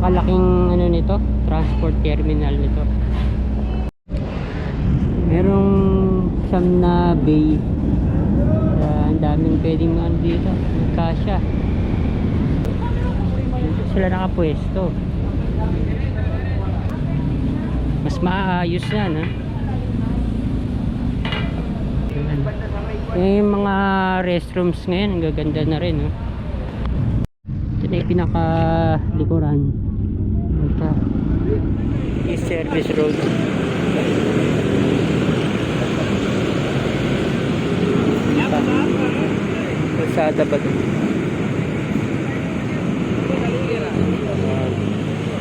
napakalaking ano nito, transport terminal nito. Merong siyam na bay. Ang daming pwedeng ano dito, magkasya. Dito sila nakapwesto. Mas maayos yan, ha. Yung mga restrooms ngayon, ang gaganda na rin, ha. Ito na yung pinaka-likuran. Ito, East Service Road. Kalsada ba ito?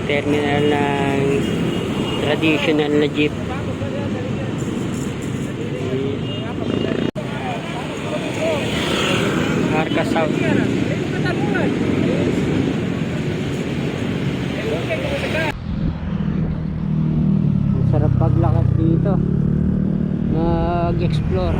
Terminal ng traditional na jeep. Arca South. Ang sarap paglakad dito, mag-explore.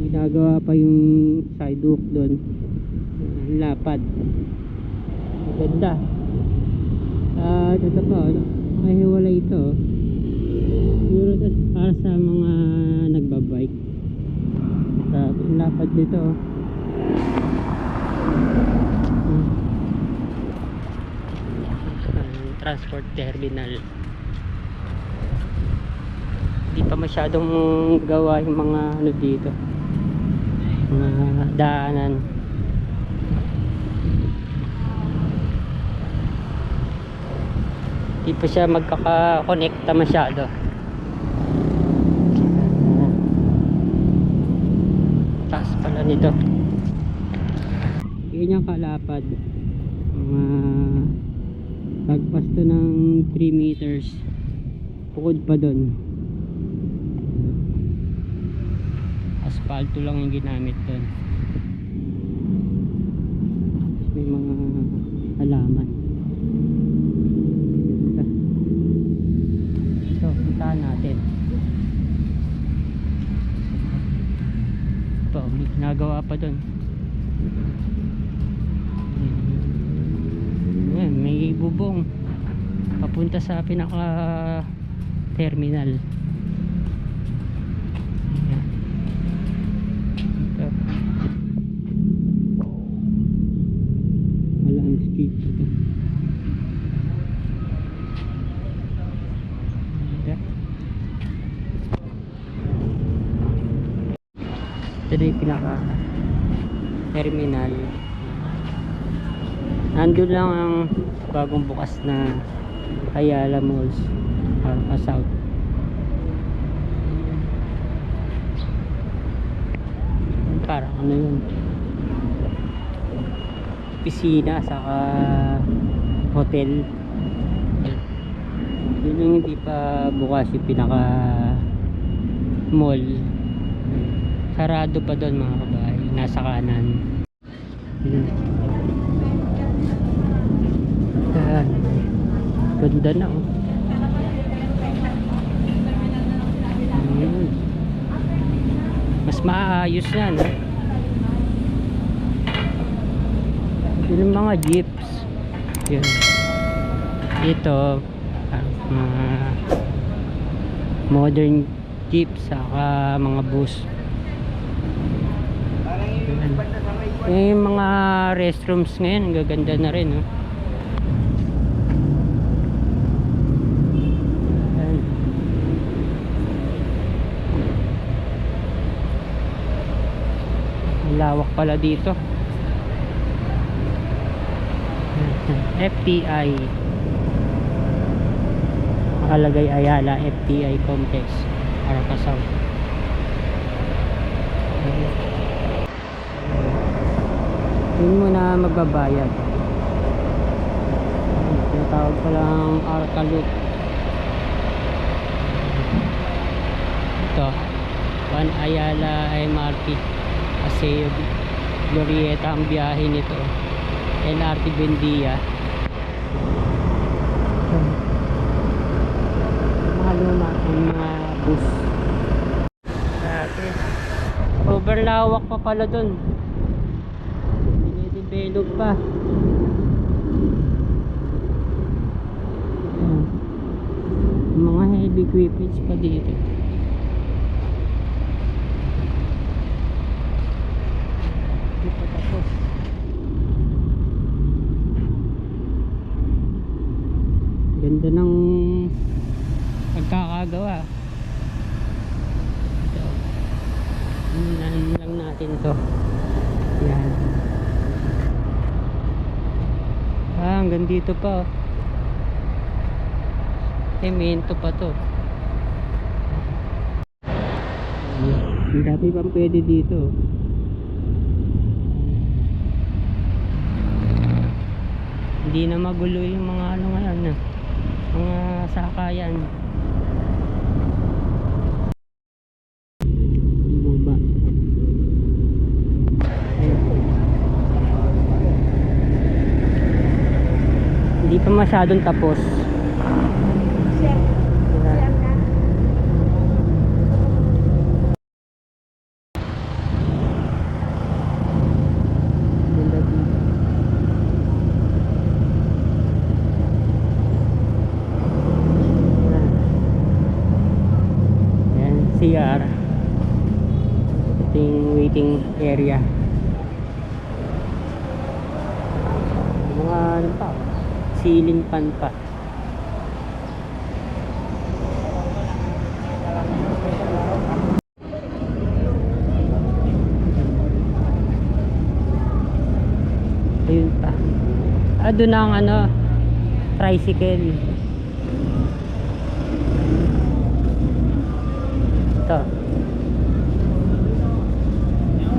Ginagawa pa yung sidewalk doon, lapad, maganda. Ito pa, ay hiwala ito siguro para sa mga nagbabike. Lapad dito, transport terminal. Hindi pa masyadong gawa yung mga ano dito, mga daanan. Hindi pa siya magkaka-connecta masyado. Taas pala nito. Yun yung kalapad. Pagpas to ng 3 meters. Bukod pa doon, asfalto lang yung ginamit doon. May mga halaman. So, puntahan natin. Ito, may ginagawa pa doon. Ayan, may bubong papunta sa pinaka terminal. Street ito. Ito na yung pinaka terminal. Nandun lang ang bagong bukas na Ayala Malls, Arca South. Parang ano yun, pisina saka hotel. Yun yung hindi pa bukas, yung pinaka mall. Sarado pa doon mga kabahay, nasa kanan. Ganda na, oh. Mas maayos yan, eh. Yun yung mga jeeps. Yun. Ito modern jeeps saka mga bus. Yung mga restrooms ngayon, gaganda na rin, oh. Lawak pala dito. FTI, nakalagay Ayala FTI Complex, Arca South. Yun muna magbabayad. Tinatawag pa lang Arca Loop. Ito, Juan Ayala MRT Paseo Glorieta ang biyahe nito. LRT Buendia. Mga luma ang mga bus. Dati. Overlawak pa pala dun. Dinidevelop pa. Ayan. Mga heavy equipments pa dito. Hindi pa tapos. Ganda ng pagkakagawa. Ito. Tingnan lang natin to. Yan. Hanggang dito pa. Semento pa to. Ang dami pang pwede dito. Hindi na magulo yung mga ano ngayon, mga sakayan. Bumaba. Hindi pa masyadong tapos. CR. Ito yung waiting area. Mga ano pa, ceiling fan pa. Ayun pa. Doon ang ano, tricycle. Ito.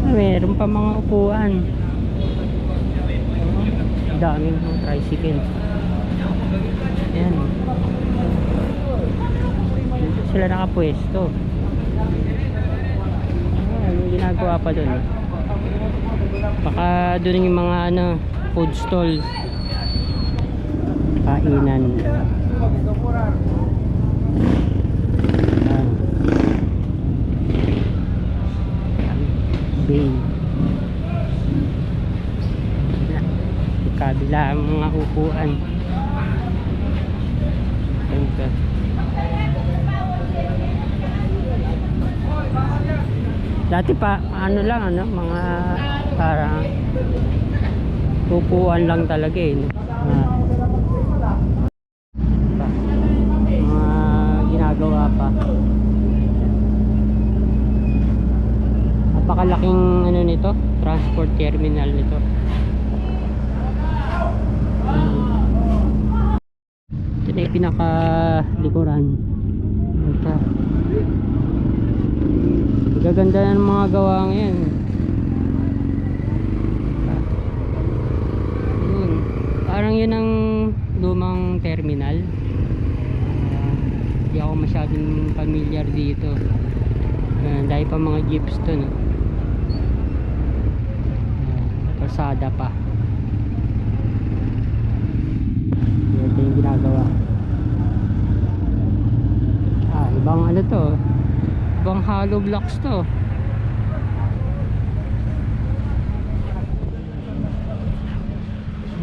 Meron pa mga upuan. Daming mga tricycle. Ayan. Dito sila nakapwesto. Ano ginagawa pa doon? Baka doon yung mga ano, food stall. Kainan. Bay. Kabila ang mga upuan. Ito. Dati pa ano lang ano, mga parang upuan lang talaga eh. Mga ginagawa pa. Napakalaking ano nito, transport terminal nito. Ito na yung pinakalikuran. Ito. Gaganda ng mga gawa ngayon. Parang yun ang lumang terminal. Hindi ako masyadong familiar dito. Dahil pa mga jeeps to, no? Kalsada pa. Ito yung ginagawa. Ibang ano to, ibang hollow blocks to.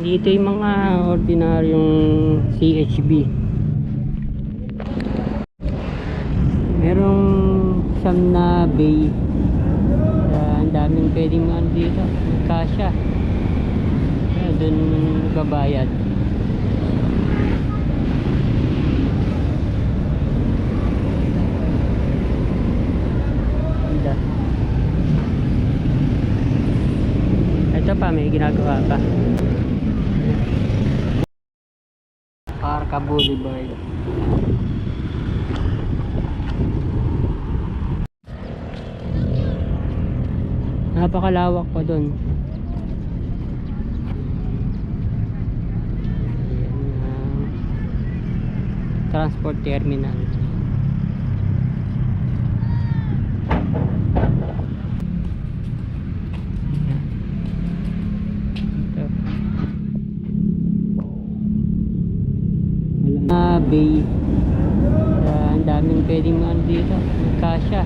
Dito yung mga ordinaryong CHB. Merong siyam na bay. Ang daming pwedeng ano dito, kasya. Doon gabayad. Ito pa, may ginagawa pa. Parka Boulevard. Napakalawak pa doon. Transport terminal. Wala bay. Ang daming pwedeng ano dito, magkasya.